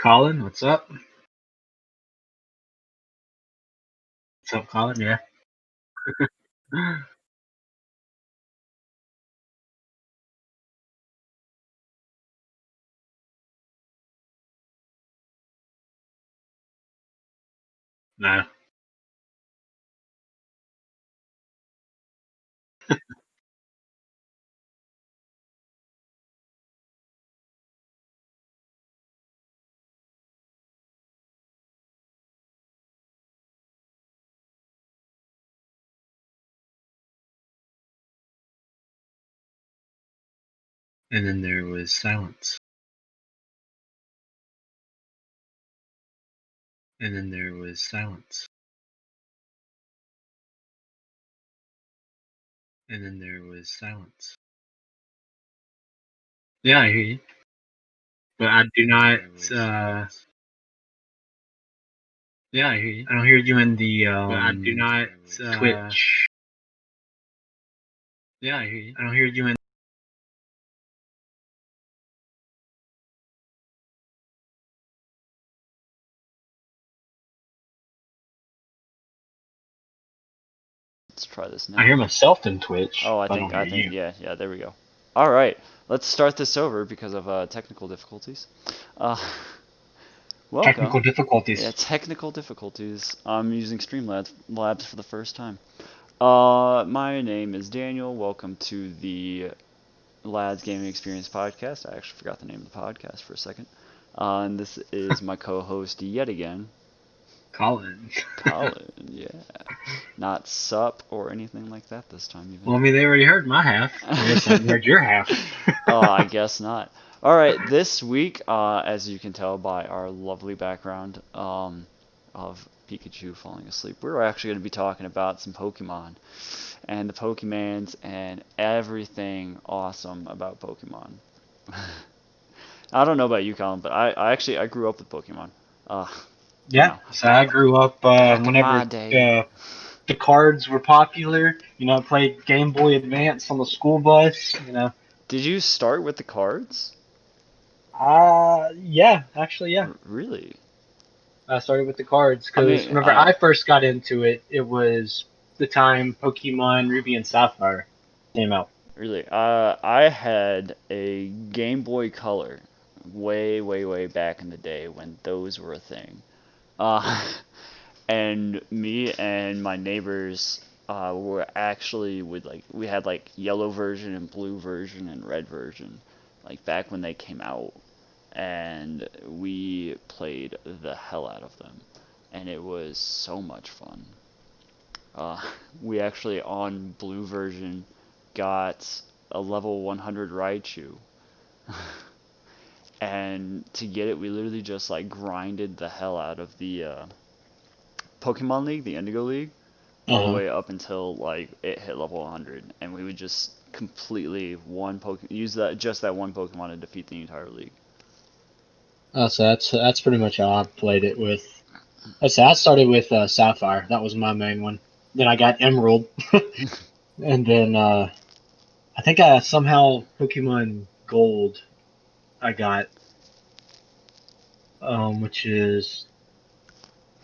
Colin, what's up? What's up, Colin? Yeah. No. And then there was silence. And then there was silence. And then there was silence. Yeah, I hear you. But I do not. Yeah, I hear you. I don't hear you in the. But I do not. Twitch. Yeah, I hear you. I don't hear you in. Let's try this now. I hear myself in Twitch. Oh, I think, yeah, there we go. All right, let's start this over because of technical difficulties. Welcome. Technical difficulties. Yeah, technical difficulties. I'm using Streamlabs for the first time. My name is Daniel. Welcome to the Lads Gaming Experience podcast. I actually forgot the name of the podcast for a second. And this is my co-host yet again, Colin. Colin, yeah. Not sup or anything like that this time even. Well, I mean, they already heard my half. I guess they haven't heard your half. I guess not. All right, this week, as you can tell by our lovely background of Pikachu falling asleep, we're actually going to be talking about some Pokemon and the Pokemans and everything awesome about Pokemon. I don't know about you, Colin, but I grew up with Pokemon. Yeah, so I grew up whenever the cards were popular. You know, I played Game Boy Advance on the school bus. You know. Did you start with the cards? Yeah, actually, yeah. Really? I started with the cards because whenever I first got into it, it was the time Pokemon Ruby and Sapphire came out. Really? I had a Game Boy Color way back in the day when those were a thing. And me and my neighbors were actually we had like yellow version and blue version and red version, like back when they came out, and we played the hell out of them, and it was so much fun. We actually on blue version got a level 100 Raichu. And to get it, we literally just like grinded the hell out of the Pokemon League, the Indigo League, all the way up until like it hit level 100, and we would just completely use that one Pokemon to defeat the entire league. So that's pretty much how I played it with. I started with Sapphire. That was my main one. Then I got Emerald, and then I think I somehow Pokemon Gold. I got, which is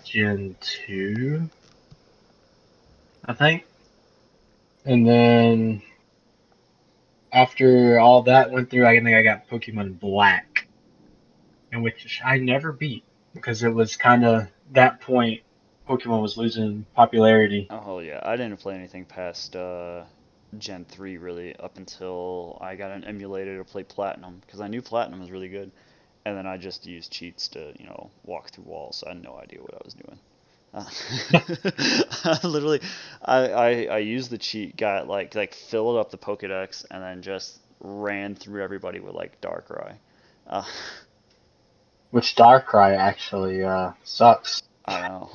Gen 2, I think. And then after all that went through, I think I got Pokemon Black, in which I never beat because it was kind of that point Pokemon was losing popularity. Oh yeah, I didn't play anything past Gen 3 really up until I got an emulator to play Platinum because I knew Platinum was really good, and then I just used cheats to walk through walls. So I had no idea what I was doing. Literally, I used the cheat, got like filled up the Pokedex, and then just ran through everybody with like Darkrai. Which Darkrai actually sucks. I know.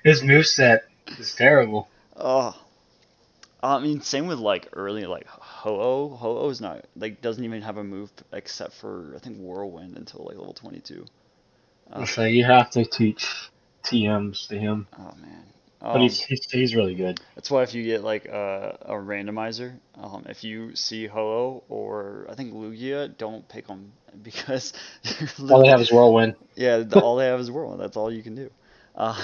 His moveset is terrible. Oh, I mean, same with like early like Ho-Oh. Ho-Oh is not like doesn't even have a move except for I think Whirlwind until like level 22. So you have to teach TMs to him. Oh man. But he's really good. That's why if you get like a randomizer, if you see Ho-Oh or I think Lugia Lugia, don't pick them because they're All they literally, have is Whirlwind. yeah, all they have is Whirlwind. That's all you can do. Uh,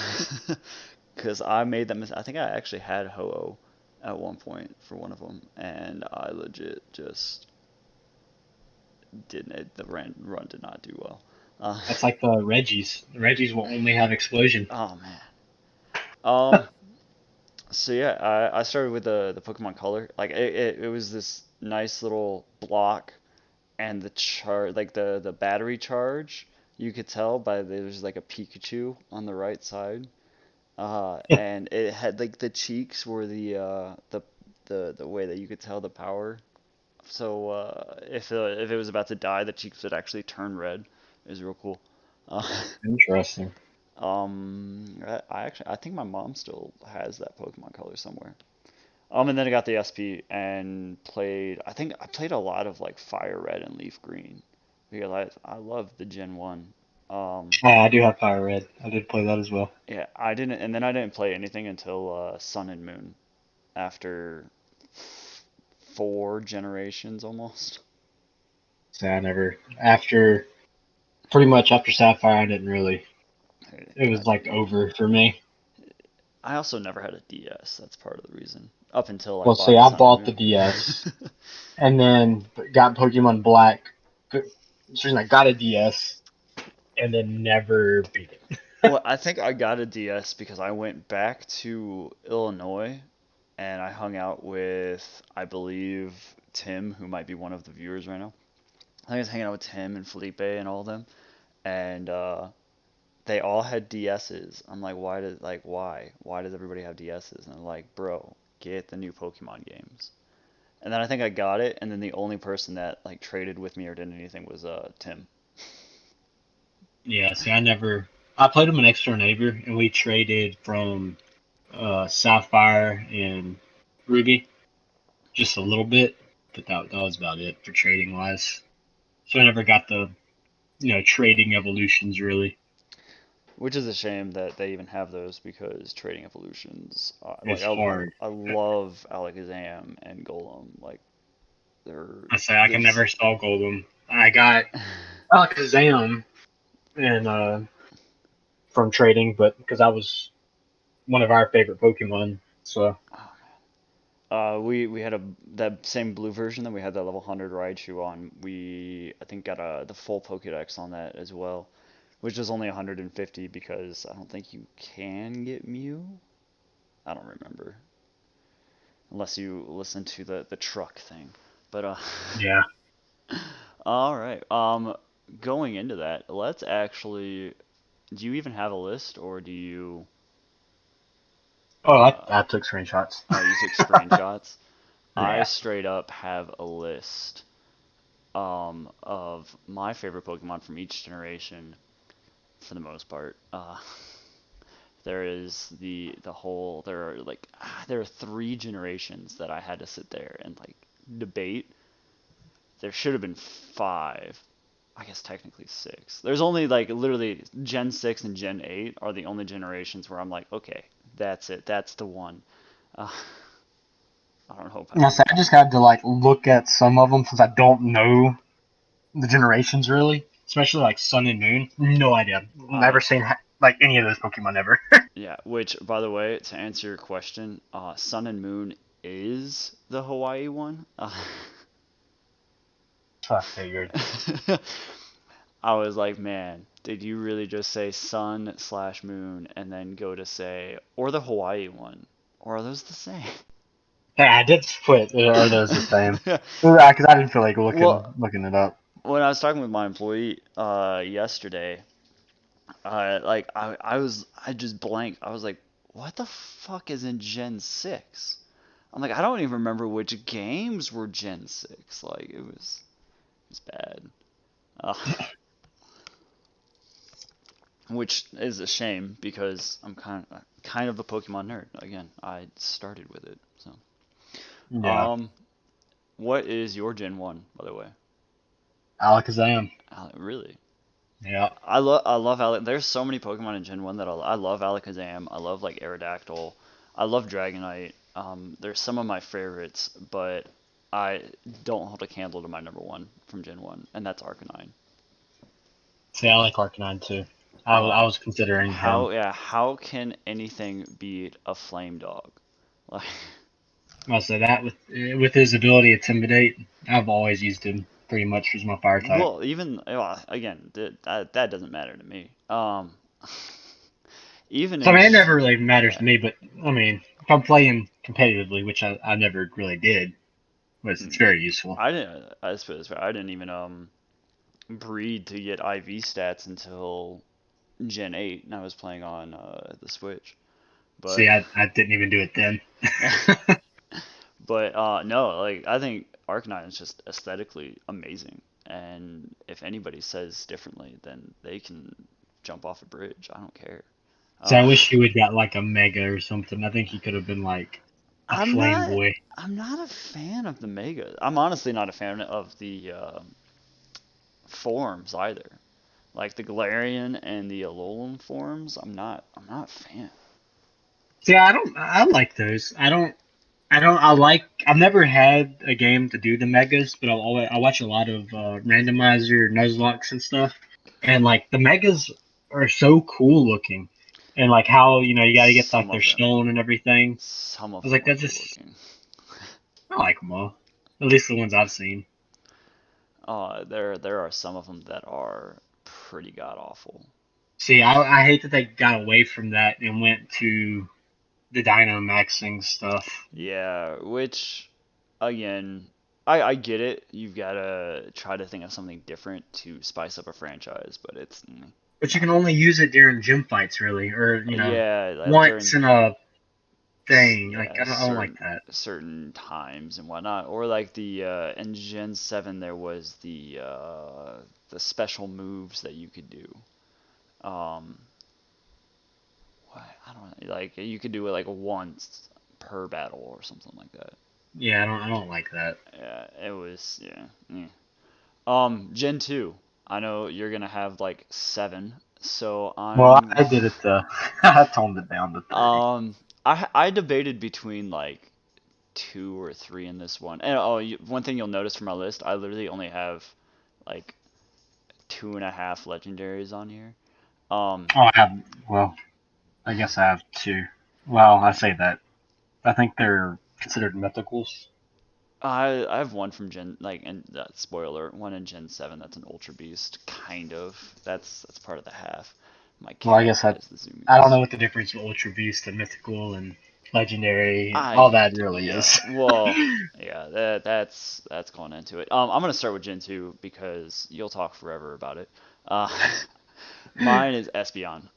because I made that mistake. I think I actually had Ho-Oh at one point for one of them, and I legit just didn't. The run did not do well. Uh, That's like the Regis. The Regis will only have Explosion. oh man. Um. So yeah, I started with the Pokemon Color. Like it was this nice little block, and the like the battery charge, you could tell by there's like a Pikachu on the right side. And it had like the cheeks were the way that you could tell the power. So if it was about to die, the cheeks would actually turn red. It was real cool. Uh, Interesting. I actually I think my mom still has that Pokemon color somewhere. And then I got the SP and played. I think I played a lot of like Fire Red and Leaf Green because I love the Gen 1. Yeah, I do have Fire Red. I did play that as well. Yeah, I didn't, and then I didn't play anything until Sun and Moon after 4 generations almost. So I never after pretty much after Sapphire, I didn't really. It was like over for me. I also never had a DS. That's part of the reason. Up until I Well, see, bought I Sun and bought the Moon. DS and then got Pokemon Black. The reason I got a DS and then never beat it. Well, I think I got a DS because I went back to Illinois and I hung out with, I believe, Tim, who might be one of the viewers right now. I think I was hanging out with Tim and Felipe and all of them, and they all had DSs. I'm like, why? Why does everybody have DSs? And they're like, bro, get the new Pokemon games. And then I think I got it, and then the only person that like traded with me or did anything was Tim. Yeah, see, I never. I played with my next door neighbor, and we traded from Sapphire and Ruby just a little bit, but that was about it for trading wise. So I never got the trading evolutions really. Which is a shame that they even have those because trading evolutions, It's hard. I love Alakazam and Golem. Like I say I can there's never stall Golem. I got Alakazam and from trading, but because I was one of our favorite Pokemon, so we had a that same blue version that we had that level 100 Raichu on. We I think got the full Pokédex on that as well, which is only 150 because I don't think you can get Mew. I don't remember unless you listen to the truck thing. But yeah. all right. Going into that, let's actually. Do you even have a list, or do you? Oh, Uh, I took screenshots. oh, you took screenshots. I Yeah. straight up have a list of my favorite Pokemon from each generation for the most part. There is the whole there are like there are 3 generations that I had to sit there and like debate. There should have been 5. I guess technically 6. There's only like literally Gen 6 and Gen 8 are the only generations where I'm like, okay, that's it. That's the one. Uh, I don't know if Yeah, so I just had to like look at some of them since I don't know the generations really, especially like Sun and Moon. No idea. I Never seen like any of those Pokemon ever. Yeah, which by the way, to answer your question, Sun and Moon is the Hawaii one. So I figured. I was like, man, did you really just say sun slash moon and then go to say, or the Hawaii one? Or are those the same? Yeah, I did split. Are those the same? Because I didn't feel like Well, looking it up. when I was talking with my employee yesterday, I just blanked. I was like, what the fuck is in Gen 6? I'm like, I don't even remember which games were Gen 6. Like, it's bad. Uh, which is a shame because I'm kind of a Pokemon nerd. Again, I started with it. So, Yeah, um, what is your Gen 1, by the way? Alakazam. Really? Yeah, I love Alec. There's so many Pokemon in Gen 1 that I love Alakazam. I love like Aerodactyl. I love Dragonite. There's some of my favorites, but I don't hold a candle to my number one from Gen 1, and that's Arcanine. See, I like Arcanine too. I Um, was considering him. how can anything beat a flame dog? Like, Also, that with his ability to intimidate, I've always used him pretty much as my fire type. well, even again, that doesn't matter to me. Even So I in mean, it never really matters yeah, to me, but I mean, if I'm playing competitively, which I never really did, but it's mm, very useful. I didn't. I suppose I didn't even breed to get IV stats until Gen 8, and I was playing on the Switch. See, But I didn't even do it then. but no, like I think Arcanine is just aesthetically amazing, and if anybody says differently, then they can jump off a bridge. I don't care. So I Uh, wish he would got like a mega or something. I think he could have been like a I'm flame not. boy. I'm not a fan of the Mega. I'm honestly not a fan of the forms either. Like the Galarian and the Alolan forms, I'm not a fan. See, I don't. I like those. I don't. I don't. I like. I've never had a game to do the megas, but I watch a lot of randomizer Nuzlocke and stuff, and like the megas are so cool looking, and like how you got to get Some like their of them, stone and everything. some I of was them like, are that's cool just. looking. I like them all. At least the ones I've seen. There are some of them that are pretty god awful. See, I hate that they got away from that and went to the Dynamaxing stuff. Yeah, which again, I get it. You've got to try to think of something different to spice up a franchise, but it's But you can not. only use it during gym fights, really, or Yeah, once during in a thing. Like yeah I don't like that. certain times and whatnot, or like the in Gen 7 there was the special moves that you could do. Um, what I don't know, like you could do it like once per battle or something like that. Yeah, I don't like that. Yeah, it was yeah. Yeah. Gen 2. I know you're gonna have like 7, so Well, I'm I did it. I toned it down to 3. um I debated between like 2 or 3 in this one. And one thing you'll notice from my list, I literally only have like 2.5 legendaries on here. Um, Oh, I have. Well, I guess I have 2. Well, I say that. I think they're considered mythicals. I have one from Gen like and spoiler one in Gen 7 that's an Ultra Beast kind of. That's part of the half. My Well, I cat guess has the I don't zoomies. know what the difference with Ultra Beast and mythical and legendary, all I that really yeah is. well yeah that's going into it. I'm gonna start with Gen 2 because you'll talk forever about it. Uh, mine is Espeon.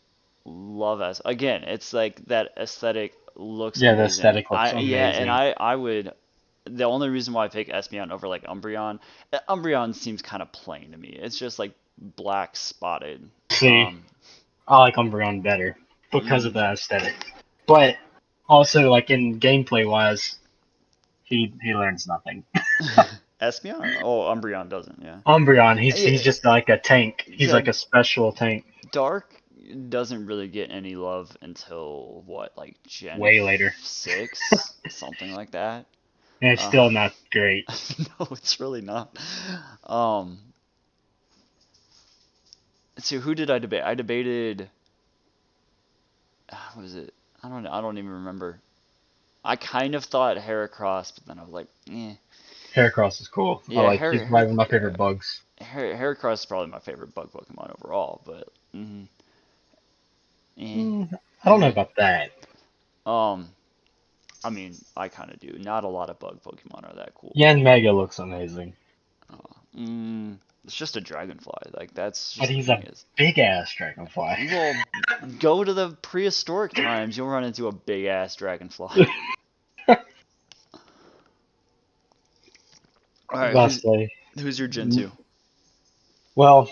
Love us again. It's like that aesthetic looks Yeah, the amazing. aesthetic looks And amazing. I would. The only reason why I pick Espeon over like Umbreon, Umbreon seems kind of plain to me. It's just like black spotted. See, Um, I like Umbreon better because of mm, the aesthetic. But also, like in gameplay wise, he learns nothing. Espeon? Oh, Umbreon doesn't. Yeah. Umbreon, he's Yeah, just like a tank. He's yeah. like a special tank. Dark doesn't really get any love until what, like Gen Way later, 6, something like that. and it's Uh, still not great. no, it's really not. Um, so who did I debate? I debated. What was it? I don't even remember. I kind of thought Heracross, but then I was like, eh. Heracross is cool. I Yeah, like. He's probably one of my favorite bugs. Heracross is probably my favorite bug Pokemon overall, but eh, I don't know eh. about that. Um, I mean, I kind of do. Not a lot of bug Pokemon are that cool. Yan Mega looks amazing, It's just a dragonfly. Like that's but just the he's thing a is. big ass dragonfly. Well, go to the prehistoric times. You'll run into a big ass dragonfly. All right, Lastly, who's your Gen 2? well,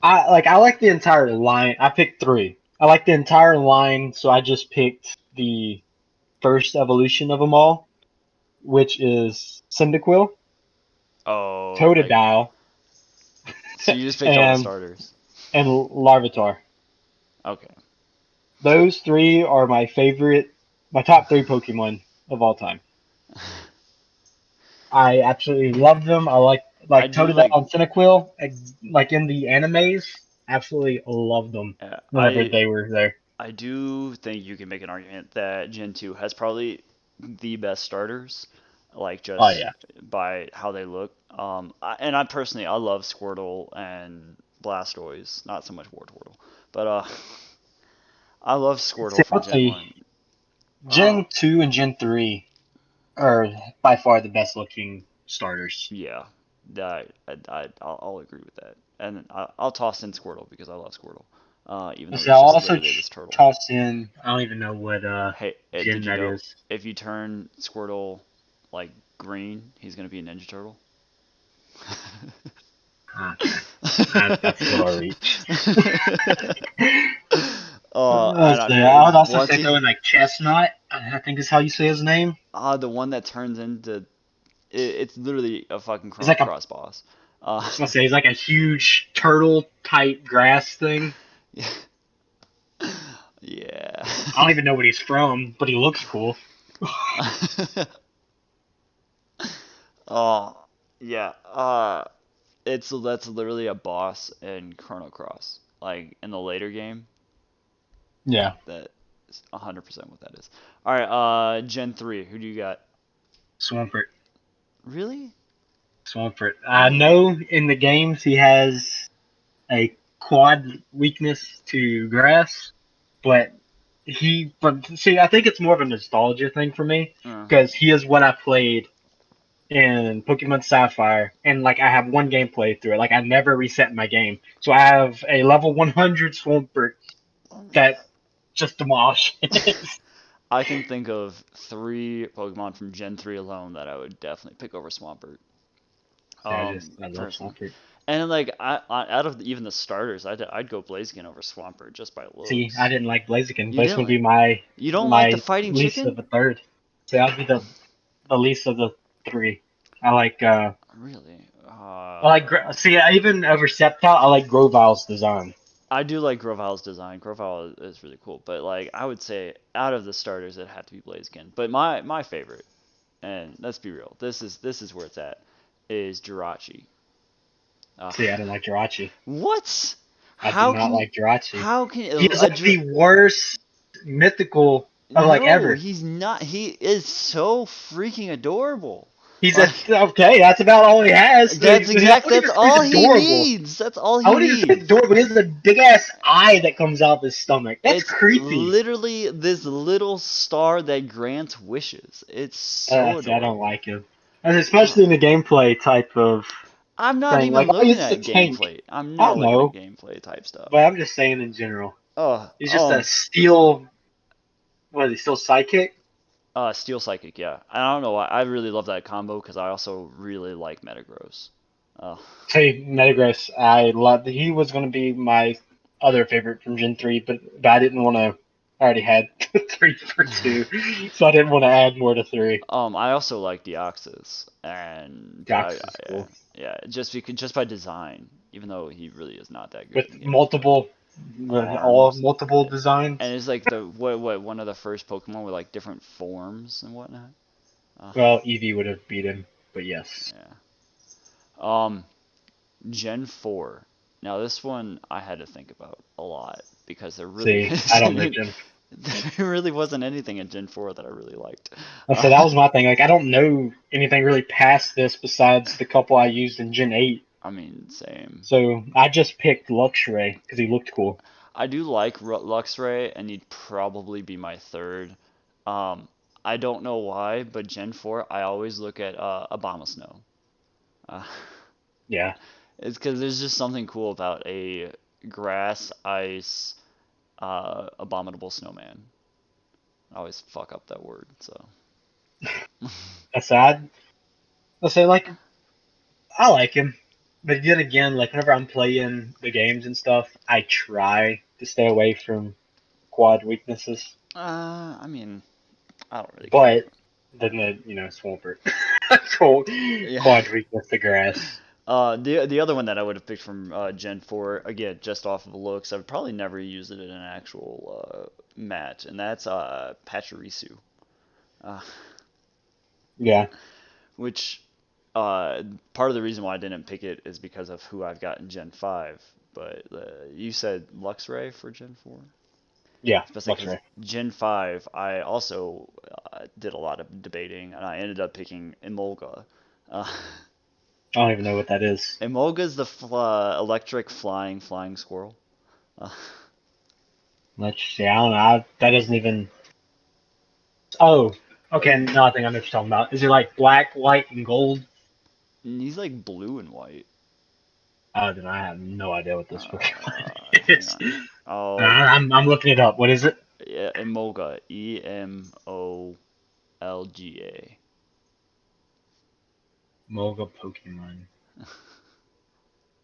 I like the entire line. I picked 3. I like the entire line, so I just picked the first evolution of them all, which is Cyndaquil, Oh, like Totodile, so you just picked all the and starters. Larvitar. Okay. Those 3 are my top 3 Pokemon of all time. I absolutely love them. I I like do Totodile like, and Cyndaquil, like in the animes. Absolutely love them uh, whenever they were there. I do think you can make an argument that Gen 2 has probably the best starters, like Oh just yeah. by how they look. And I personally, I love Squirtle and Blastoise, not so much Wartortle, but I love See, Squirtle from I'll Gen say 1. Uh, Gen 2 and Gen 3 are by far the best looking starters. yeah, I'll agree with that, and I'll toss in Squirtle because I love Squirtle, even though So I'll he's just also literally this turtle. toss in. I don't even know what Hey, gen did you that know is. if you turn Squirtle like green, he's gonna be a Ninja Turtle? Okay, that's a little reach. And I So I would mean, also say throw in like Chestnut. I think is how you say his name. the one that turns into it's literally a fucking He's Chrono like a. Cross boss. Uh, I was gonna say he's like a huge turtle type grass thing. yeah. I don't even know what he's from, but he looks cool. Oh, yeah. It's that's literally a boss in Chrono Cross. Like in the later game, Yeah, that is 100% what that is. All right, Gen 3, who do you got? Swampert. Really? Swampert. I Really? know in the games he has a quad weakness to grass, but but see, I think it's more of a nostalgia thing for me Uh-huh. because he is what I played in Pokemon Sapphire, and like I have one game played through it. Like I never reset my game, so I have a level 100 Swampert that just demolishes. I can think of three Pokemon from Gen 3 alone that I would definitely pick over Swampert. I love Personally. Swampert. And like out of even the starters, I'd go Blaziken over Swampert just by See, I looks. didn't like Blaziken. You Blaziken didn't would be like you don't like the my fighting least chicken? of a third. So I'd be the least of the three. I like Really? see even over Sceptile, I like Grovile's design. I do like Grovile's design. Grovile is really cool, but like I would say out of the starters, it'd have to be Blaziken. But my favorite, and let's be real, this is where it's at, is Jirachi. Uh, See, I didn't like Jirachi. what? I did How not can you? like Jirachi. How can He is like the worst mythical of like no, ever. he's not. He is so freaking adorable. He's a Like okay. That's about all he has. I wouldn't that's even say he's all he adorable. needs. That's all I he wouldn't even say needs. adorable. He has a big ass eye that comes out of his stomach. That's It's creepy. literally this little star that grants wishes. It's so See, I don't adorable. like him, and Uh, especially in the gameplay type of I'm not thing. Like, even oh, looking he's a at tank. gameplay. I'm I not looking at know, gameplay type stuff. but I'm just saying in general. Oh, He's just a steel. What is he still psychic? Steel Psychic, yeah. I don't know why. I really love that combo because I also really like Metagross. Uh, Hey, Metagross, I loved. He was going to be my other favorite from Gen 3, but I didn't want to. I already had 3 for 2, so I didn't want to add more to 3. I also like Deoxys, and Jax is cool. yeah, just by design, even though he really is not that good With in game. multiple, all Arms, multiple and designs. it's like the what one of the first Pokemon with like different forms and whatnot. Uh, Well, Eevee would have beat him, but yes. yeah. Um, Gen 4. Now this one I had to think about a lot because there really See, I don't know isn't Gen. there really wasn't anything in Gen 4 that I really liked. So that was my thing. Like, I don't know anything really past this besides the couple I used in Gen 8. I mean, same. So I just picked Luxray because he looked cool. I do like Luxray, and he'd probably be my third. Um, I don't know why, but Gen 4, I always look at Abomasnow. Uh, Yeah. it's because there's just something cool about a grass, ice, abominable snowman. I always fuck up that word, so. Aside, let's say, like, I like him. But yet again, like, whenever I'm playing the games and stuff, I try to stay away from quad weaknesses. I mean, I don't really care. But then Swampert. Yeah. Quad weakness to grass. The other one that I would have picked from Gen 4, again, just off of looks, I would probably never use it in an actual match, and that's Pachirisu. Uh, Yeah. which Uh, Part of the reason why I didn't pick it is because of who I've got in Gen 5. But you said Luxray for Gen 4? Yeah, Especially because Luxray. Gen 5, I also did a lot of debating, and I ended up picking Emolga. Uh, I don't even know what that is. Emolga's the electric flying squirrel. Uh, Let's see. I don't know. That doesn't even. Oh, okay. Now I think I know what you're talking about. Is it like black, white, and gold? he's like blue and white. Then I have no idea what this Pokemon Hang is. on. Oh, I'm looking it up. What is it? yeah, Emolga. Emolga. Moga Pokemon.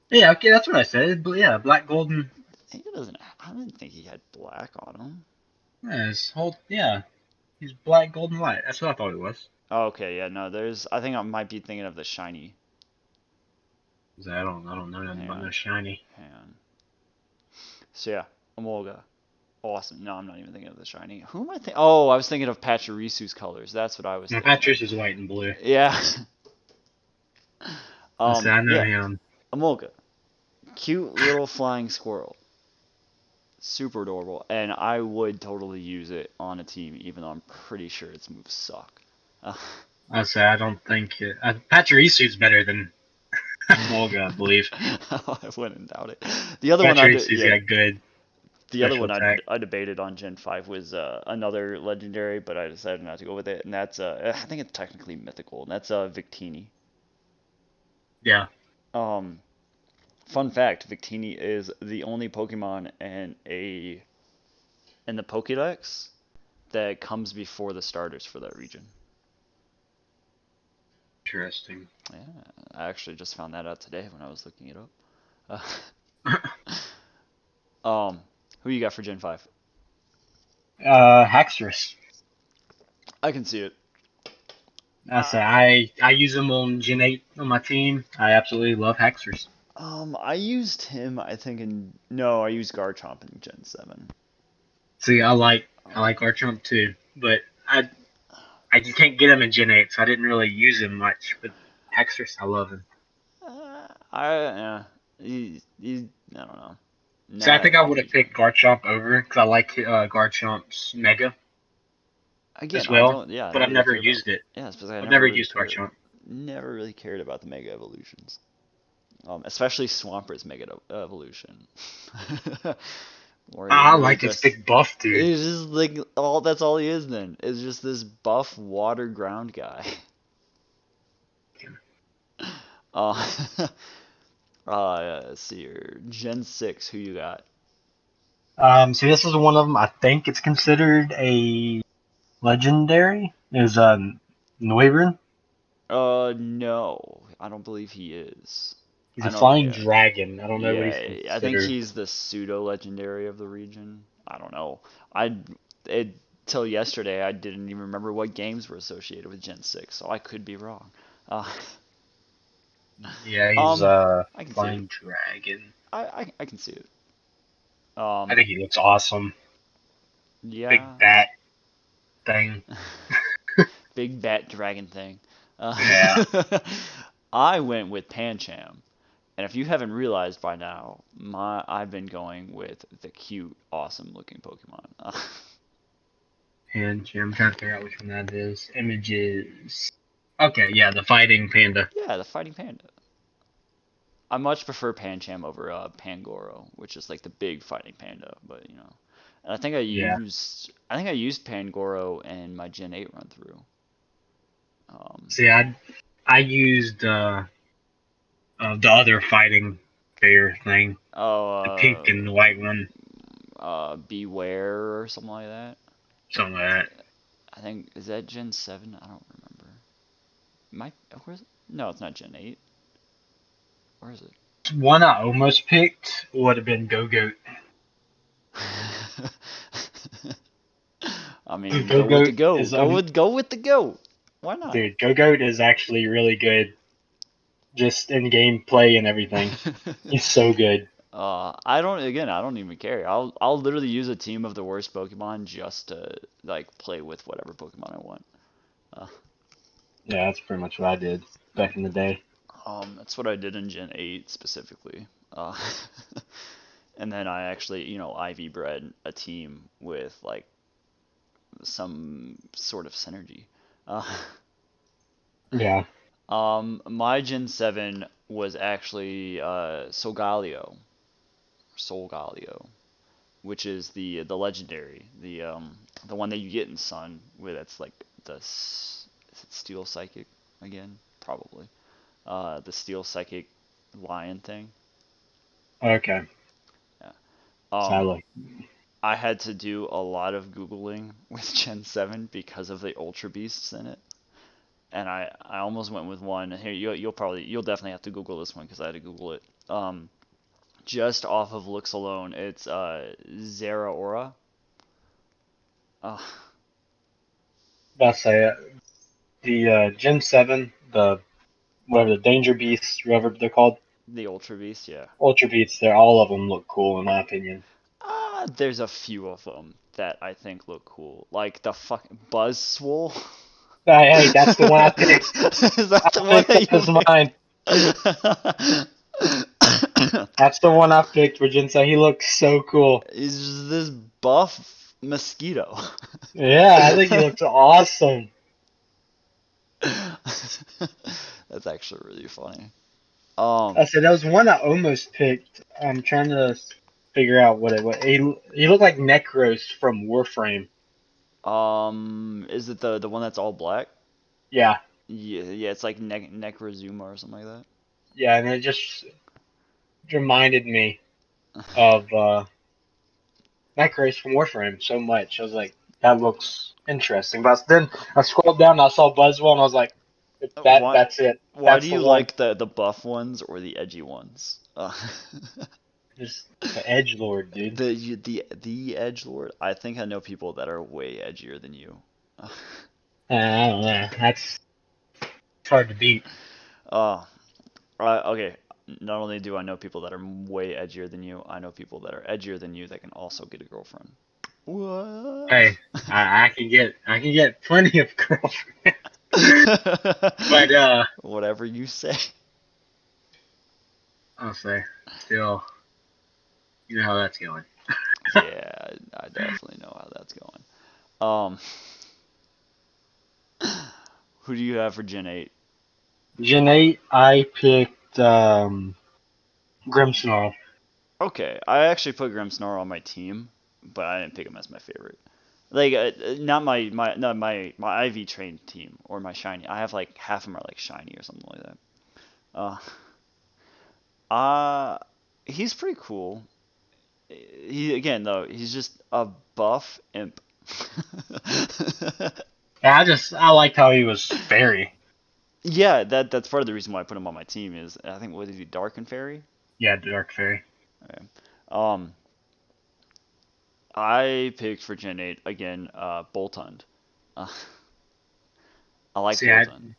Yeah, okay, that's what I said. But yeah, black, golden. He doesn't. I didn't think he had black on him. Yeah, his whole yeah, he's black, golden, white. That's what I thought it was. Oh, okay, yeah, no, there's. I think I might be thinking of the shiny. I don't know nothing Hang about no on, shiny. hang on. So yeah, Emolga. Awesome. No, I'm not even thinking of the shiny. Who am I thinking? Oh, I was thinking of Pachyrisu's colors. That's what I was My thinking of. Patris is white and blue. Yeah. I said I know Yeah, him. Emolga. Cute little flying squirrel. Super adorable. And I would totally use it on a team, even though I'm pretty sure its moves suck. Uh, I say I don't think it. Pachirisu's better than Molga, I believe. I wouldn't doubt it. The other one Pachirisu's yeah, got good the other special one attack. I debated on Gen 5 was another legendary, but I decided not to go with it, and that's I think it's technically mythical, and that's Victini. Yeah, Um, Fun fact: Victini is the only Pokemon in the Pokédex that comes before the starters for that region. interesting. Yeah, I actually just found that out today when I was looking it up. Who you got for Gen 5? Haxorus. I can see it. I say I use him on Gen 8 on my team. I absolutely love Haxorus. I used him, I think in no, I used Garchomp in Gen 7. See, I Um, like Garchomp too, but I just can't get him in Gen 8, so I didn't really use him much. But Haxorus, I love him. yeah, I don't know. So I Nah, think I would have picked Garchomp over because I like Garchomp's Mega again, as I well, don't, yeah, I but don't I've really never care about, used it. yeah, especially I I've never never really used cared, Garchomp. never really cared about the Mega Evolutions. Especially Swampert's Mega Evolution. Where he I literally like his just, big buff dude. it's just like, that's all he is then. It's just this buff water ground guy. Uh, let's see here. Gen 6, who you got? So this is one of them. I think it's considered a legendary. Is Noivern. No, I don't believe he is. He's I a know, flying yeah, dragon. I don't know what he's yeah. I think considered. he's the pseudo legendary of the region. I don't know. I it Till yesterday I didn't even remember what games were associated with Gen 6, so I could be wrong. Uh, Yeah, he's um, I can see it. flying dragon. I can see it. I Um, think he looks awesome. Big yeah. bat thing. Big bat dragon thing. Yeah. I went with Pancham. And if you haven't realized by now, I've been going with the cute, awesome looking Pokemon. And I'm trying to figure out which one that is. Images. Okay, yeah, the fighting panda. Yeah, the fighting panda. I much prefer Pancham over Pangoro, which is like the big fighting panda. But you know, and Yeah. I think I used Pangoro in my Gen 8 run through. Um, See, I used the other fighting bear thing, the pink oh, and white one, Beware or something like that. something like that. I think is that Gen 7? I don't remember. Might where's it? No, it's not Gen 8. Where is it? One I almost picked would have been Go-Goat. I mean, go with the Go-Goat goat. is Go with the goat. Why not? dude. Go-Goat is actually really good, just in gameplay and everything. He's so good. I don't even care. I'll literally use a team of the worst Pokemon just to like play with whatever Pokemon I want. Uh, Yeah, that's pretty much what I did back in the day. That's what I did in Gen 8 specifically. Uh, and then I actually, IV bred a team with like some sort of synergy. Uh, Yeah. my Gen 7 was actually Solgaleo, which is the legendary, the one that you get in Sun, where that's like is it Steel Psychic again? Probably. The Steel Psychic Lion thing. Okay. Yeah. So I Um, like. I had to do a lot of Googling with Gen 7 because of the Ultra Beasts in it. And I almost went with one. Here, you'll definitely have to Google this one because I had to Google it. Just off of looks alone, it's Zeraora. Uh, About to say the Gen 7, the whatever the Danger Beasts, whatever they're called, the Ultra Beast, yeah. Ultra Beats. They're all of them look cool in my opinion. There's a few of them that I think look cool, like the fucking Buzzswole. Hey, that's the one I picked. Is that I the one picked that that you as mine. picked? That's the one I picked for Gen 7. He looks so cool. He's just this buff mosquito. Yeah, I think he looks awesome. That's actually really funny. I said that was one I almost picked. I'm trying to figure out what it was. He looked like Necros from Warframe. Is it the one that's all black? Yeah, Yeah, yeah, it's like Necrozuma or something like yeah, and it just reminded me of Necros from Warframe so much. I was like, that looks interesting. But then I scrolled down and I saw Buzzwell and I was like, that. that's it. Why do That's the you one. like the buff ones or the edgy ones? Just the Edge Lord, dude. The edge lord. I think I know people that are way edgier than you. I don't know. That's it's hard to beat. Uh, okay. Not only do I know people that are way edgier than you, I know people that are edgier than you that can also get a girlfriend. What? Hey, I can get plenty of girlfriends. But Whatever you say. I'll say still, you know how that's going. Yeah, I definitely know how that's going. Um, who do you have for Gen 8? Gen 8, I picked Grimmsnarl. Okay, I actually put Grimmsnarl on my team, but I didn't pick him as my favorite. Like, not my IV trained team or my shiny. I have like half of them are like shiny or something like that. Uh, uh, he's pretty cool. He again though, he's just a buff imp. Yeah, I liked how he was fairy. Yeah, that's part of the reason why I put him on my team is I think what is he Dark and Fairy? Yeah, Dark Fairy. Okay. Um, I picked for Gen 8 again, Boltund. Uh, I like See, I, Boltund.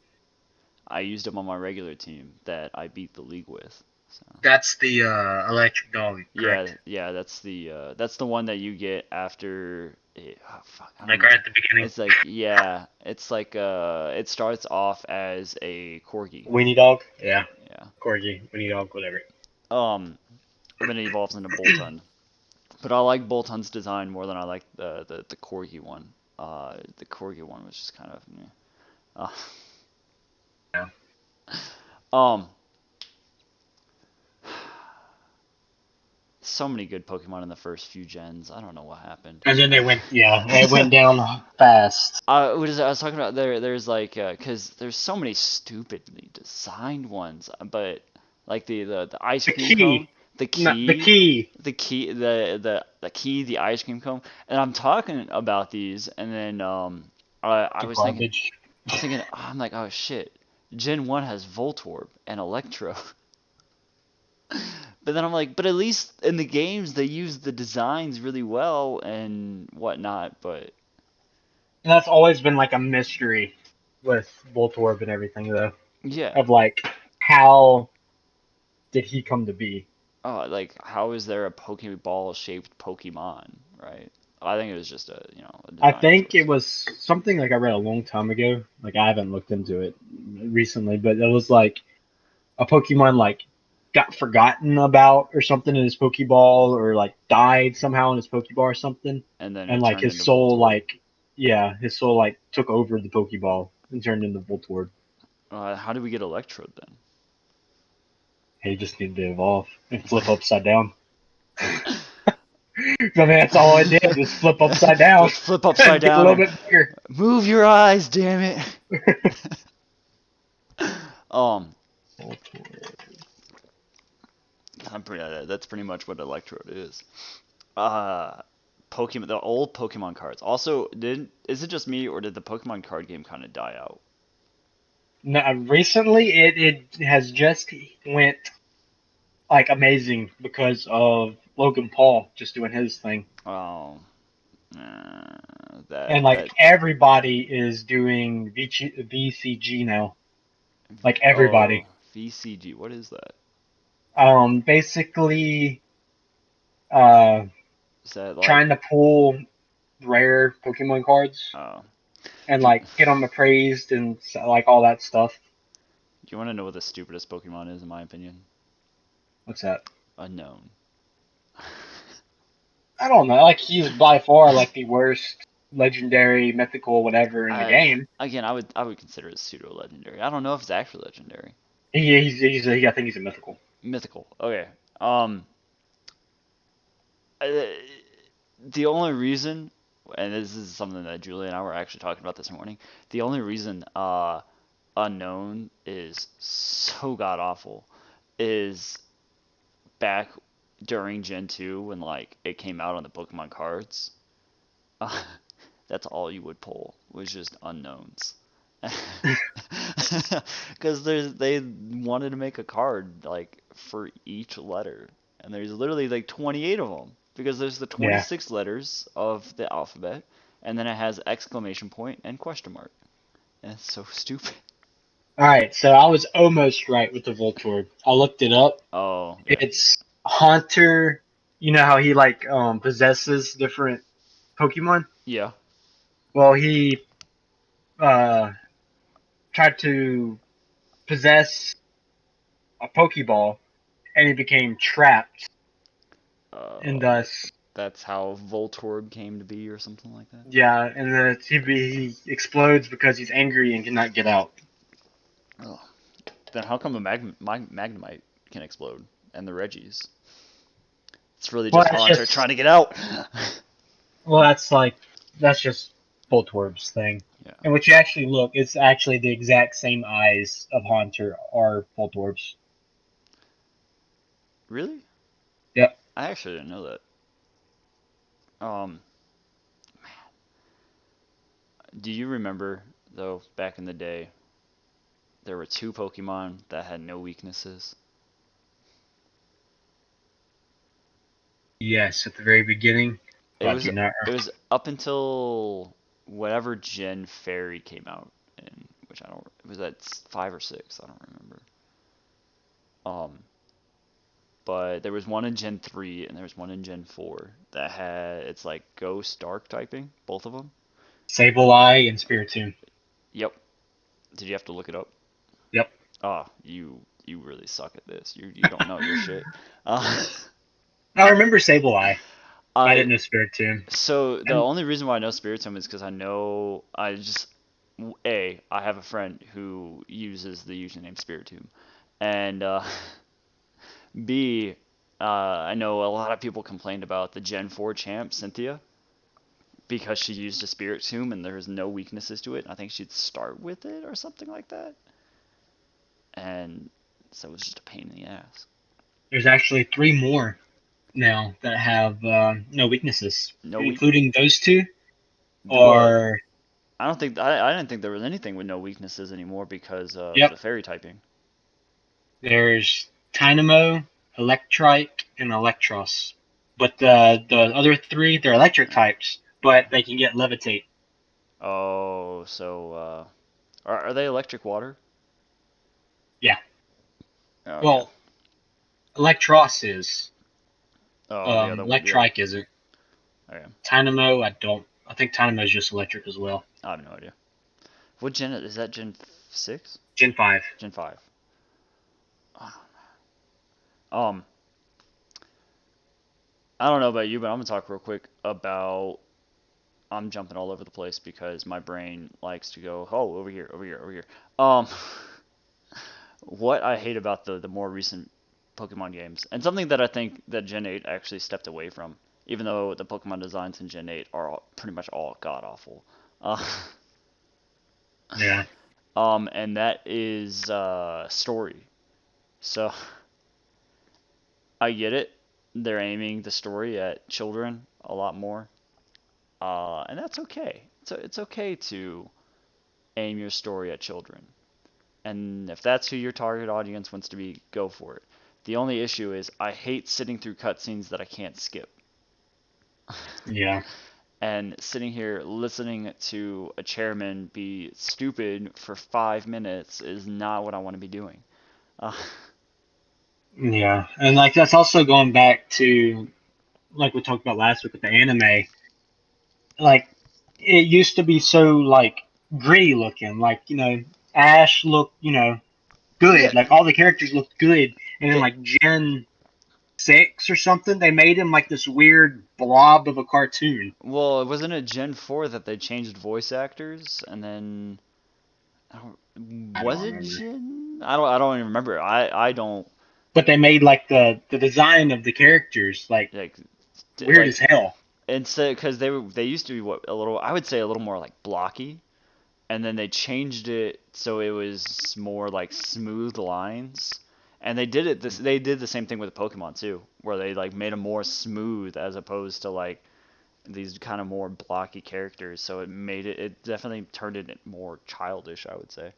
I used him on my regular team that I beat the league with. So that's the electric dog, yeah, correct? yeah, that's the one that you get after. Oh, fuck, I don't Like right know. at the beginning. It's like yeah, it's like it starts off as a corgi. Weenie dog. Yeah, Yeah. corgi, weenie dog, whatever. Um, then it evolves into Boltund. But I like Boltund's design more than I like the corgi one. The corgi one was just kind of meh. Yeah. Um, so many good Pokemon in the first few gens. I don't know what happened. And then it went down fast. I was talking about there's like because there's so many stupidly designed ones, but like the ice The cream cone, key, the not the key, key. the key, the ice cream cone, and I'm talking about these, and then I The was thinking garbage. I'm like oh shit, Gen 1 has Voltorb and Electro. But then I'm like, but at least in the games they use the designs really well and whatnot. But And that's always been like a mystery with Voltorb and everything, though. yeah, Of like, how did he come to be? like how is there a Pokeball shaped Pokemon, right? I think it was just a a I design think it choice. was something like I read a long time ago. Like I haven't looked into it recently, but it was like a Pokemon like got forgotten about or something in his Pokeball, or like died somehow in his Pokeball or something, And then and it like turned his into soul Voltorb. like yeah, his soul like took over the Pokeball and turned into Voltorb. How did we get Electrode He just needed to evolve and flip then? upside down. I mean, that's all it did, just flip upside down Just flip upside and get a down little and bit bigger. move your eyes, damn it. um, that's pretty much what Electrode is. Uh, Pokemon, the old Pokemon cards. Also, did is it just me or did the Pokemon card game kind of die out? Now, recently, it has just went like amazing because of Logan Paul just doing his thing, Oh, that and like that everybody is doing VCG now. Like oh everybody, VCG. What is that? basically, uh, Is that like trying to pull rare Pokemon cards oh? and Do like get them appraised and like all that stuff. you want to know what the stupidest Pokemon is in my opinion? What's that? Unknown. I don't know. Like he's by far like the worst legendary, mythical, whatever in the I game. again, I would consider it pseudo legendary. I don't know if it's actually legendary. I think he's a mythical. Mythical. Okay. Um. uh, the only reason, and this is something that Julie and I were actually talking about this morning. The only reason unknown is so god awful is back during Gen 2 when like it came out on the Pokemon cards. Uh, that's all you would pull was just unknowns. Because they wanted to make a card like for each letter, and there's literally like 28 of them because there's the Yeah. 26 letters of the alphabet, and then it has exclamation point and question mark, and it's so stupid. All right, so I was almost right with the Voltorb. I looked it up. Oh yeah, It's Haunter. You know how he like possesses different Pokemon? yeah. Well, he uh tried to possess a Pokeball and he became trapped and Uh, thus that's how Voltorb came to be or something like that. yeah, and then he explodes because he's angry and cannot get out. Oh, then how come a Magnemite can explode and the Reggies? It's really Well, just that's Haunter just trying to get out. well, that's like that's just Voltorb's thing. Yeah. And what you actually look, it's actually the exact same eyes of Haunter are Voltorb's. Really? Yep. I actually didn't know that. Um, do you remember though back in the day there were two Pokemon that had no weaknesses? Yes, at the very beginning. It But I was do not. it was up until whatever Gen Fairy came out in which I don't was that 5 or 6? I don't remember. Um, but there was one in Gen 3 and there was one in Gen 4 that had it's like Ghost Dark typing, both of them. Sableye and Spiritomb. Yep. Did you have to look it up? Yep. Oh, you really suck at this. You don't know your shit. Uh, I remember Sableye. I I didn't know Spiritomb. so the And only reason why I know Spiritomb is because I know I have a friend who uses the username Spiritomb, and B I know a lot of people complained about the Gen 4 champ Cynthia because she used a Spiritomb and there's no weaknesses to it. I think she'd start with it or something like that, and so it was just a pain in the ass. there's actually three more now that have no weaknesses, No weak. including those two. Well, Or I didn't think there was anything with no weaknesses anymore because of yep, the fairy typing. there's Dynamo, Electrike, and Electros. But the other three, they're electric types, but they can get Levitate. Oh, so are they electric water? Yeah. Oh, okay. Well, Electros is. Oh, the other Electrike isn't. Okay. Dynamo, I don't. I think Dynamo is just electric as well. I have no idea. What gen is that? Gen 6? Gen 5. Gen 5. Um, I don't know about you, but I'm gonna talk real quick about. I'm jumping all over the place because my brain likes to go, oh, over here, over here, over here. Um, what I hate about the more recent Pokemon games, and something that I think that Gen 8 actually stepped away from, even though the Pokemon designs in Gen 8 are pretty much all god awful. Uh, Yeah. and that is story. So I get it. They're aiming the story at children a lot more, and that's okay. So it's okay to aim your story at children, and if that's who your target audience wants to be, go for it. The only issue is I hate sitting through cutscenes that I can't skip. Yeah. And sitting here listening to a chairman be stupid for 5 minutes is not what I want to be doing. Uh, Yeah. And like that's also going back to like we talked about last week with the anime. Like it used to be so like gritty looking. Like Ash looked yeah, good. Like all the characters looked good. And then it, like Gen 6 or something, they made him like this weird blob of a cartoon. well, it wasn't it Gen 4 that they changed voice actors, and then I don't, I was don't it remember. Gen? I don't even remember. I don't But they made like the design of the characters like like weird as hell. instead because they used to be what a little I would say a little more like blocky, and then they changed it so it was more like smooth lines. And they did the same thing with Pokemon too, where they like made them more smooth as opposed to like these kind of more blocky characters. So it definitely turned it more childish, I would say.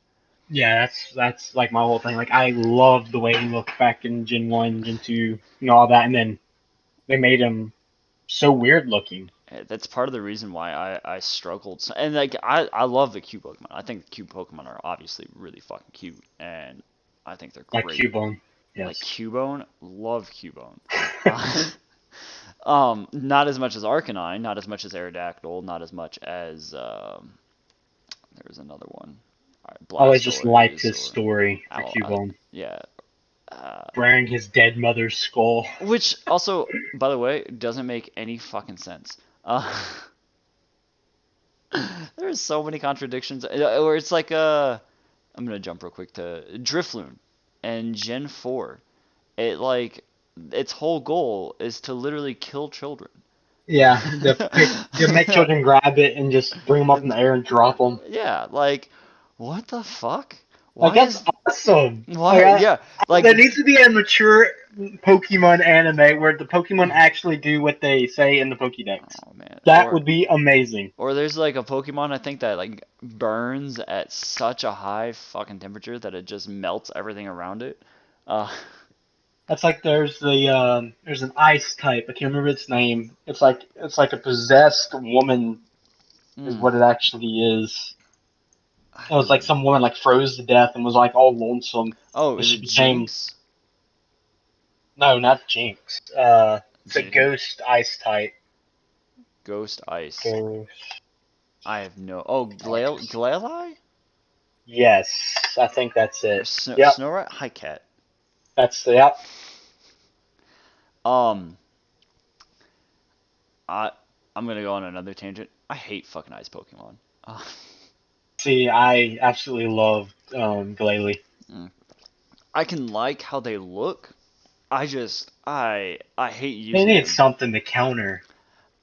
Yeah, that's like my whole thing. Like I loved the way he looked back in Gen 1, Gen 2, all that, and then they made him so weird looking. That's part of the reason why I struggled. And like I love the cute Pokemon. I think the cute Pokemon are obviously really fucking cute, and I think they're Like great. Cubone. Like Yes. Cubone, love Cubone. Uh, not as much as Arcanine, not as much as Aerodactyl, not as much as there's another one. All right, Always just liked Blastoise his or story for I, Cubone. yeah. Uh, Wearing his dead mother's skull. which also, by the way, doesn't make any fucking sense. There's so many contradictions. Or it's like I'm gonna jump real quick to Drifloon and Gen 4. It like its whole goal is to literally kill children. Yeah, to make children grab it and just bring them up in And the air and drop them. yeah, like what the fuck? Like Why that's is awesome. Like why? Yeah, like there needs to be a mature Pokemon anime where the Pokemon actually do what they say in the Pokédex. oh man. That would be amazing. Or there's like a Pokemon I think that like burns at such a high fucking temperature that it just melts everything around it. Uh, That's like there's an ice type. I can't remember its name. It's like a possessed woman is mm, what it actually is. I It was like really. some woman like froze to death and was like all lonesome, Oh, and is she it became Jinx? no, not Jinx. It's a See, ghost ice type. Ghost Ice. Ghost I have no. Oh, ice. Glalie? Yes, I think that's Or it. Yep, Snorunt? Hi, cat. yep. Um, I I'm gonna go on another tangent. I hate fucking ice Pokemon. Uh, See, I absolutely love Glalie. mm. I can like how they look. I hate They using need them. something to counter.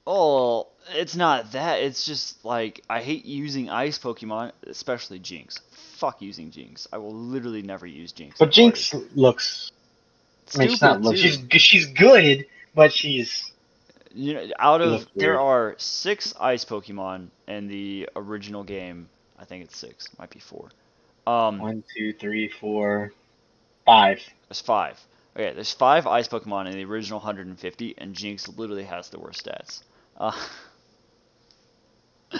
Oh, it's not that. It's just like I hate using ice Pokemon, especially Jinx. Fuck using Jinx. I will literally never use Jinx in But a party. Jinx looks. I mean, she's not Stupid look. too. She's good, but You know, out she of looks there weird. are six ice Pokemon in the original game. I think it's six, might be four. Um, 1, 2, 3, 4, 5. there's five. Okay, there's five ice Pokemon in the original 150, and Jinx literally has the worst stats. Uh,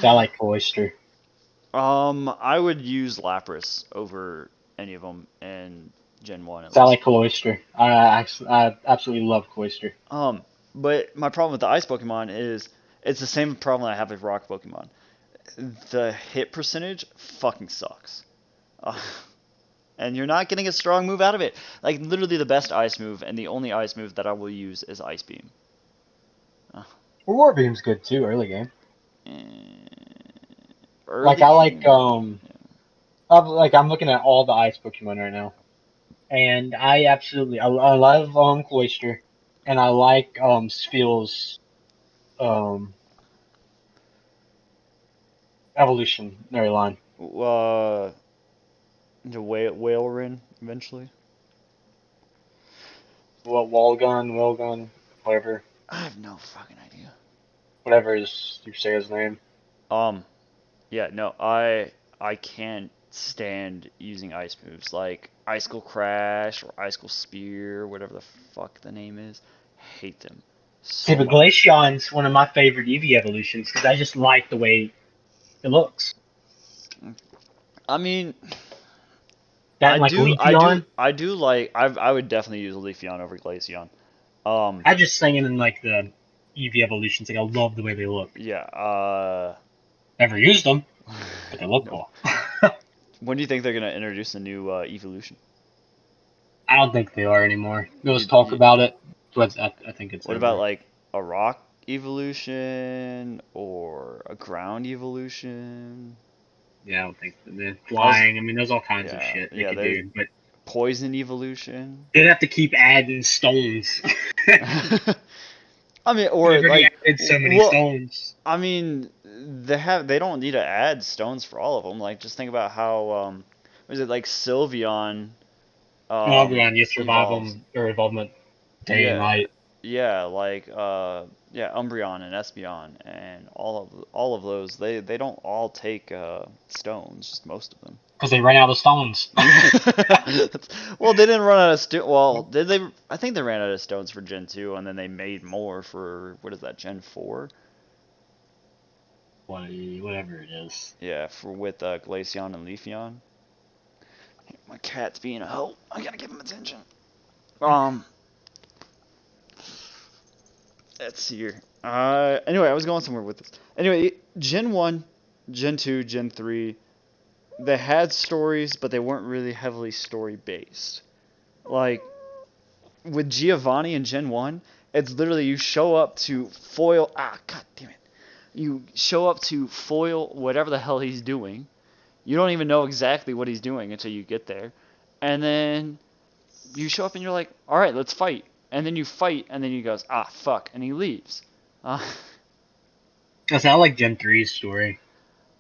I like Cloyster. I would use Lapras over any of them in Gen 1 at I least. like Cloyster. I absolutely love Cloyster. Um, but my problem with the ice Pokemon is It's the same problem I have with rock Pokemon. The hit percentage fucking sucks. Uh, and you're not getting a strong move out of it. Like, literally the best ice move, and the only ice move that I will use is Ice Beam. War Beam's good too, early game. Early Like I like game? I'm looking at all the ice Pokemon right now, and I love Cloyster, and I like Spheal's evolutionary line. The Whalerin eventually. Walgun, whatever, I have no fucking idea. whatever is you say his name. Um, yeah, no, I can't stand using ice moves like Icicle Crash or Icicle Spear, whatever the fuck the name is. Hate them See, so but much. Glaceon's one of my favorite Eevee evolutions because I just like the way it looks. I mean, That and like Leafeon, I do like. I would definitely use Leafeon over Glaceon. I just saying in like the Eevee evolutions, like I love the way they look. Yeah. Never used them, but they look No. cool. When do you think they're gonna introduce a new evolution? I don't think they are anymore. There was You, talk you, about it, but I think it's what about over. like a rock evolution or a ground evolution? Yeah, I don't think the I was, flying. I mean, there's all kinds of yeah, shit they yeah. could There's do, but poison evolution. they'd have to keep adding stones. I mean, They've or already like, added so many well, stones. I mean, they don't need to add stones for all of them. Like, just think about how was it like Sylveon Umbreon, you survive evolves. them their evolvement day and Yeah, night. yeah, like yeah, Umbreon and Espeon and all of those. They don't all take stones, just most of them. Because they ran out of stones. Well, they didn't run out of Well, did they? I think they ran out of stones for Gen 2, and then they made more for what is that, Gen 4? Whatever it is. Yeah, for with Glaceon and Leafeon. My cat's being a hoe. I gotta give him attention. Um, let's see here. Anyway, I was going somewhere with this. Anyway, Gen 1, Gen 2, Gen 3, they had stories, but they weren't really heavily story based. Like, with Giovanni in Gen 1, it's literally you show up to foil. Ah, god damn it. You show up to foil whatever the hell he's doing. You don't even know exactly what he's doing until you get there. And then you show up and you're like, alright, let's fight. And then you fight, and then he goes, ah, fuck, and he leaves. Uh, I like Gen 3's story.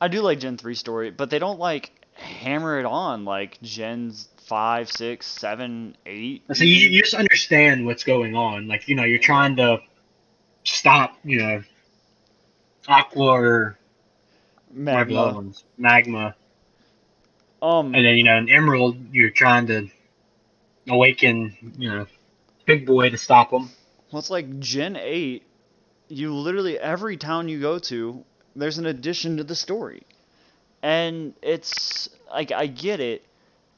I do like Gen 3 story, but they don't like hammer it on like Gens 5, 6, 7, 8. So you just understand what's going on. Like, you're trying to stop, Aqua or whatever the other Magma. ones, Magma. Um, And then, in Emerald, you're trying to awaken, Big Boy to stop them. well, it's like Gen 8, you literally, every town you go to, there's an addition to the story. And it's, like, I get it,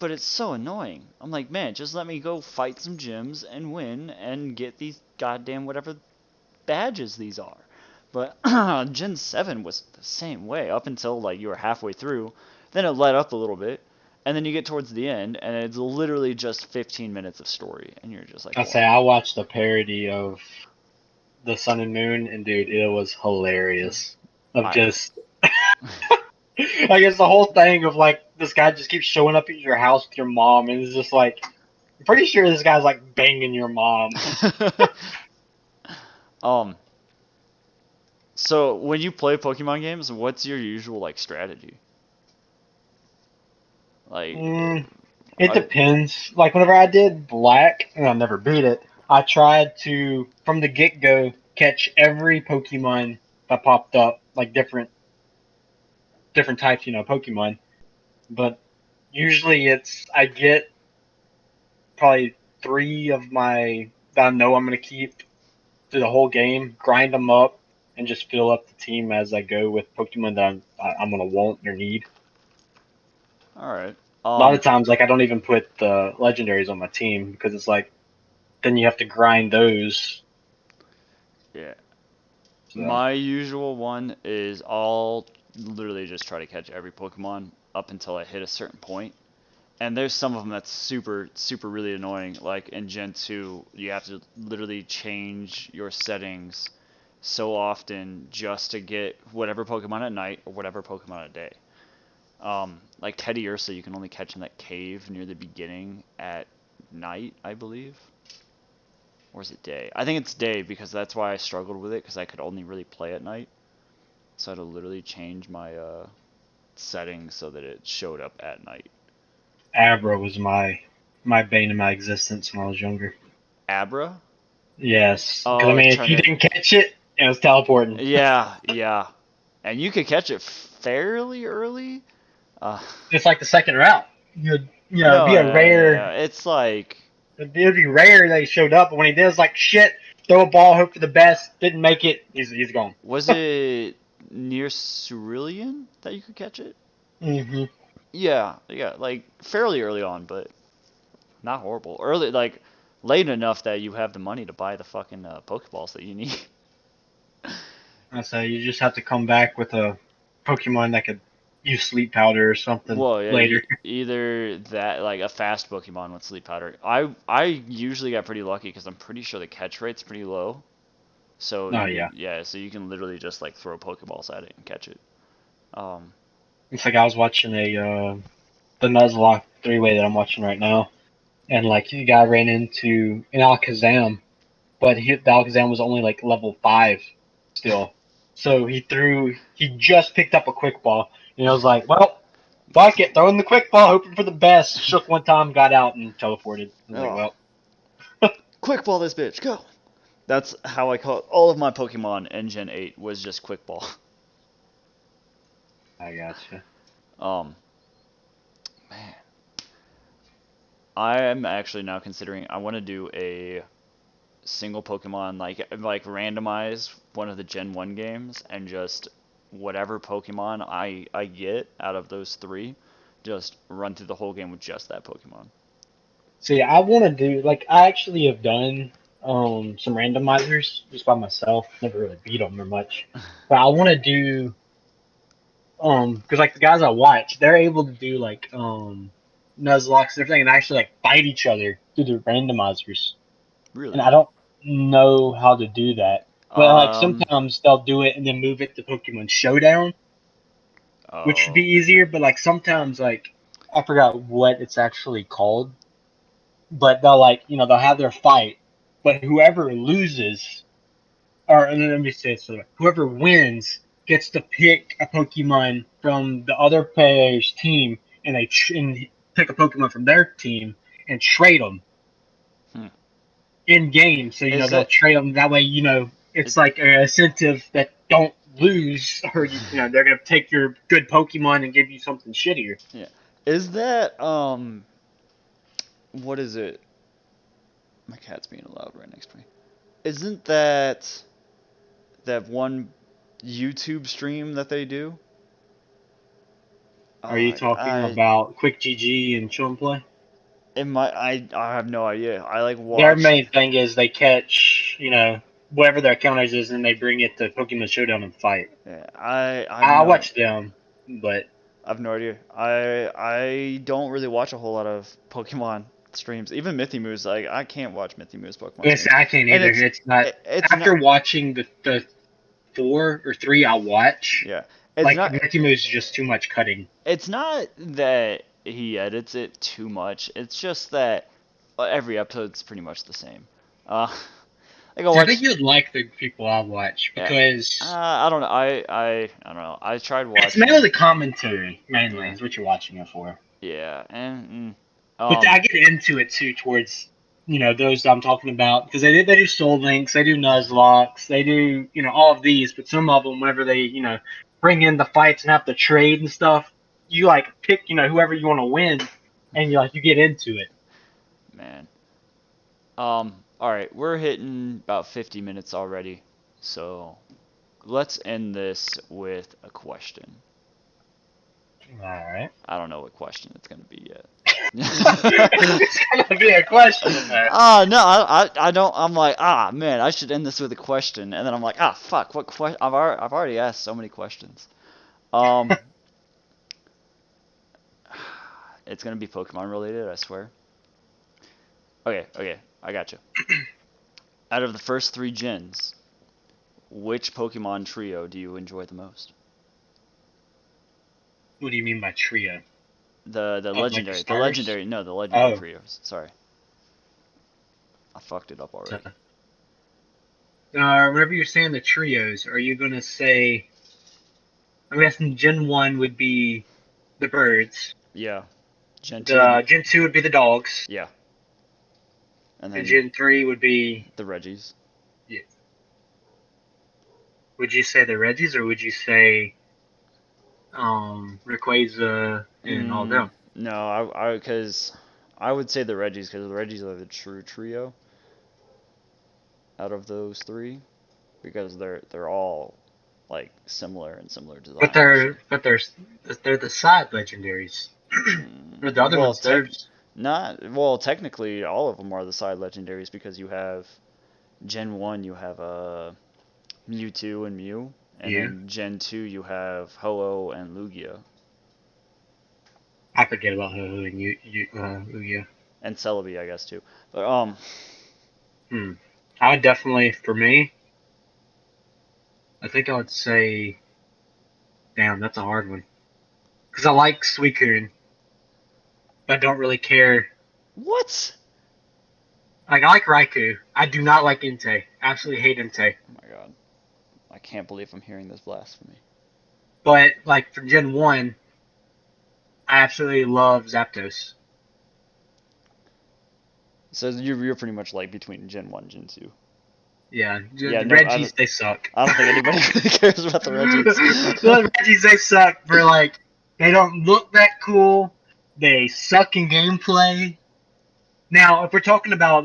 but it's so annoying. I'm like, man, just let me go fight some gyms and win and get these goddamn whatever badges these are. But Gen 7 was the same way up until like you were halfway through. Then it let up a little bit. And then you get towards the end and it's literally just 15 minutes of story and you're just like, I watched a parody of the Sun and Moon, and dude, it was hilarious. Of just, I guess the whole thing of like this guy just keeps showing up at your house with your mom, and it's just like, I'm pretty sure this guy's like banging your mom. So when you play Pokemon games, what's your usual like strategy? Like, It depends. Like whenever I did Black, and I never beat it, I tried to from the get go catch every Pokemon that popped up, like different types, Pokemon. But usually I get probably 3 of my that I know I'm gonna keep through the whole game, grind them up, and just fill up the team as I go with Pokemon that I'm gonna want or need. all right. A lot of times, like I don't even put the legendaries on my team because it's like then you have to grind those. Yeah. So My usual one is I'll literally just try to catch every Pokemon up until I hit a certain point. And there's some of them that's super, super really annoying. Like in Gen 2, you have to literally change your settings so often just to get whatever Pokemon at night or whatever Pokemon at day. Like Teddy Ursa, you can only catch in that cave near the beginning at night, I believe. Or is it day? I think it's day because that's why I struggled with it because I could only really play at night. So I had to literally change my settings so that it showed up at night. Abra was my bane of my existence when I was younger. Abra? Yes, because I Oh, mean, if trying you to. didn't catch it, it was teleporting. Yeah, yeah. And you could catch it fairly early. Uh, It's like the second route. It'd no, be a no, no, rare. no. It's like, It'd be rare that he showed up, but when he did, it's like shit. Throw a ball, hope for the best. Didn't make it. He's gone. was it near Cerulean that you could catch it? Hmm. Yeah, yeah, like fairly early on, but not horrible. Early, like late enough that you have the money to buy the fucking Pokeballs that you need. I say you just have to come back with a Pokemon that could use sleep powder or something Well, yeah, later. either that, like a fast Pokemon with Sleep Powder. I usually got pretty lucky because I'm pretty sure the catch rate's pretty low. So Oh you yeah, yeah, so you can literally just like throw Pokeballs at it and catch it. Um, it's like I was watching the Nuzlocke three-way that I'm watching right now, and like the guy ran into an Alakazam, but the Alakazam was only like level 5 still. So he just picked up a quick ball, and I was like, well, fuck it, throwing the quick ball, hoping for the best. Shook one time, got out, and teleported. I was like, oh, well, quick ball this bitch, go. That's how I call it. All of my Pokemon in Gen 8 was just quick ball. I gotcha. Um, man, I am actually now considering I want to do a single Pokemon like randomize one of the Gen 1 games and just whatever Pokemon I get out of those three, just run through the whole game with just that Pokemon. See, I want to do like I actually have done some randomizers just by myself. Never really beat them or much, but I want to do because like the guys I watch, they're able to do like Nuzlocke and everything, and actually like fight each other through the randomizers. And I Really? don't know how to do that. But like Um. sometimes they'll do it and then move it to Pokemon Showdown, which would be Oh. easier. But like sometimes like I forgot what it's actually called, but they'll like they'll have their fight, but whoever loses, or let me say it so whoever wins gets to pick a Pokemon from the other player's team, and and pick a Pokemon from their team and trade them Hmm. in game. So Is they'll that trade them that way. It's is like an incentive that don't lose, or they're gonna take your good Pokemon and give you something shittier. yeah. Is that what is it? My cat's being loud right next to me. Isn't that one YouTube stream that they do? Are you Uh, talking I about Quick GG and Chill and Play? I have no idea. I like Their watch. main thing is they catch, whatever their counters is, and they bring it to Pokemon Showdown and fight. Yeah, I've I no watch them, but I've no idea. I don't really watch a whole lot of Pokemon streams. Even Mythy Moose, like I can't watch Mythy Moose Pokemon listen, streams, I can't and either. It's not it's after not watching the 4 or 3 I watch. yeah it's Like not Mickey Mouse is just too much cutting. it's not that he edits it too much. It's just that every episode's pretty much the same. Uh, like I See, I think watch you'd like the people I watch yeah. because I don't know. I don't know. I tried it's mainly watching. the commentary. Mainly Yeah. is what you're watching it for. Yeah. But I get into it too towards those I'm talking about because they do Soul Links, they do Nuzlocks, they do all of these. But some of them, whenever they bring in the fights and have to trade and stuff, you like pick whoever you want to win, and you get into it. Man. All right, we're hitting about 50 minutes already, so let's end this with a question. All right. I don't know what question it's gonna be yet. It's gonna be a question there. No, I don't. I'm like, man, I should end this with a question, and then I'm like, fuck, what question? I've already asked so many questions. Um, it's gonna be Pokemon related, I swear. Okay, I got you. Out of the first three gens, which Pokemon trio do you enjoy the most? What do you mean by trio? The Of like the legendary, starters? the legendary Oh, trios. Sorry, I fucked it up so, already. whenever you're saying the trios, are you gonna say? I'm guessing Gen 1 would be the birds. Yeah, Gen 2 would be, The Gen 2 would be the dogs. yeah, and And then Gen 3 would be. the Reggies. Yeah. Would you say the Reggies or would you say Rayquaza and all them? No, because I would say the Reggies because the Reggies are the true trio out of those three because they're all like similar and similar But designs. they're the side legendaries. Or the other Well, ones, they're technically all of them are the side legendaries because you have Gen 1 you have Mewtwo and Mew, and yeah. then Gen 2 you have Ho-Oh and Lugia I forget about Ho-Oh and Lugia. and Celebi, I guess too. But Hmm. I would definitely, for me, I think I would say, damn, that's a hard one. Because I like Suicune, but I don't really care. what? Like, I like Raikou. I do not like Entei. Absolutely hate Entei. Oh my god. I can't believe I'm hearing this blasphemy. But, like, for Gen 1, I absolutely love Zapdos. So you're pretty much like between Gen 1 and Gen 2. Yeah, Yeah, the no, Reggies, they suck. I don't think anybody really cares about the Reggies. The Reggies, they suck for, like, they don't look that cool. They suck in gameplay. Now, if we're talking about,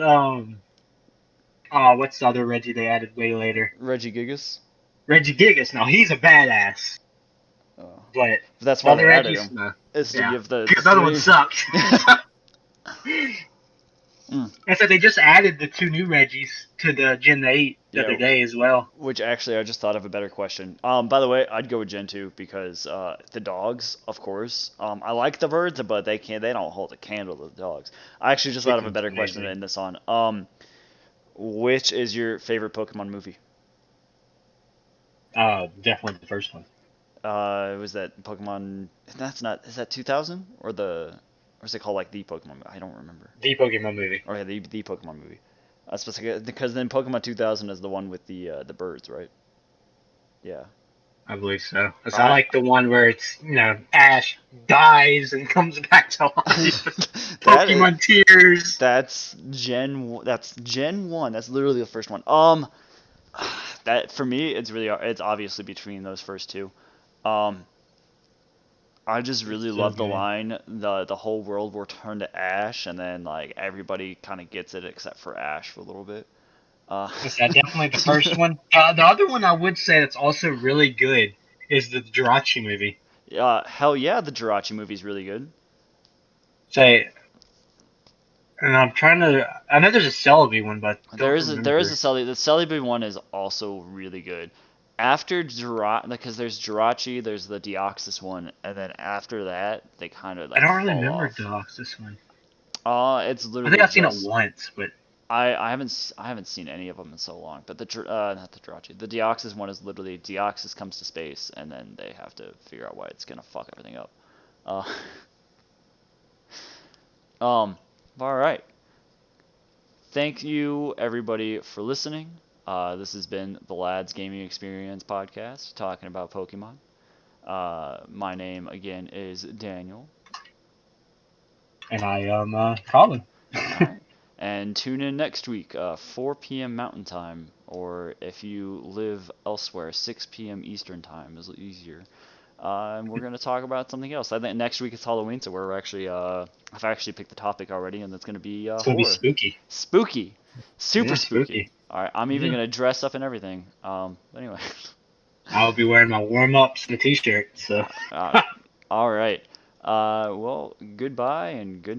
what's the other Reggie they added way later? Regigigas? Regigigas. Now, he's a badass. Oh. But That's the why other they added Reggies, him. no. Is to Yeah. give the Because the other one three. sucked. Mm. And so they just added the two new Reggies to the Gen 8 the Yeah, other day as well. which actually I just thought of a better question. By the way, I'd go with Gen 2 because the dogs, of course. I like the birds, but they don't hold a candle to the dogs. I actually just thought of a Suicune's better question to amazing. end this on. Which is your favorite Pokemon movie? Definitely the first one. Was that Pokemon? That's not. Is that 2000 or the? Or is it called like the Pokemon? I don't remember. The Pokemon movie. Oh yeah, the Pokemon movie. Because then Pokemon 2000 is the one with the birds, right? Yeah. I believe so. Because I I like the one where it's, Ash dies and comes back to life. that is, Pokemon tears. that's Gen 1. That's literally the first one. That for me it's obviously between those first two. Um I just It's really so love the good. line the whole world will turn to ash and then like everybody kind of gets it except for Ash for a little bit. Uh Is that definitely the first one? The other one I would say that's also really good is the Jirachi movie. hell yeah, the Jirachi movie's really good. Say, and I'm trying to. I know there's a Celebi one, but I don't There is a remember. The Celebi one is also really good. After Jirachi, because there's Jirachi, there's the Deoxys one, and then after that they kind of I like don't really fall remember off. Deluxe one. It's I think literally I've seen it just once, but I haven't seen any of them in so long. But not the Jirachi, the Deoxys one is literally Deoxys comes to space, and then they have to figure out why it's gonna fuck everything up. Uh, um, all right. Thank you everybody for listening. This has been the Lads Gaming Experience podcast talking about Pokemon. My name again is Daniel. and I am Colin. All right. And tune in next week, 4 p.m. Mountain Time, or if you live elsewhere, 6 p.m. Eastern Time is easier. And we're going to talk about something else. I think next week is Halloween, so we're actually, I've actually picked the topic already, and it's going to be It's gonna be horror. spooky. Spooky. Super Yeah, spooky. spooky. All right, I'm even Yeah. going to dress up and everything. Anyway. I'll be wearing my warm ups and a t-shirt. So. All right. Well, goodbye and good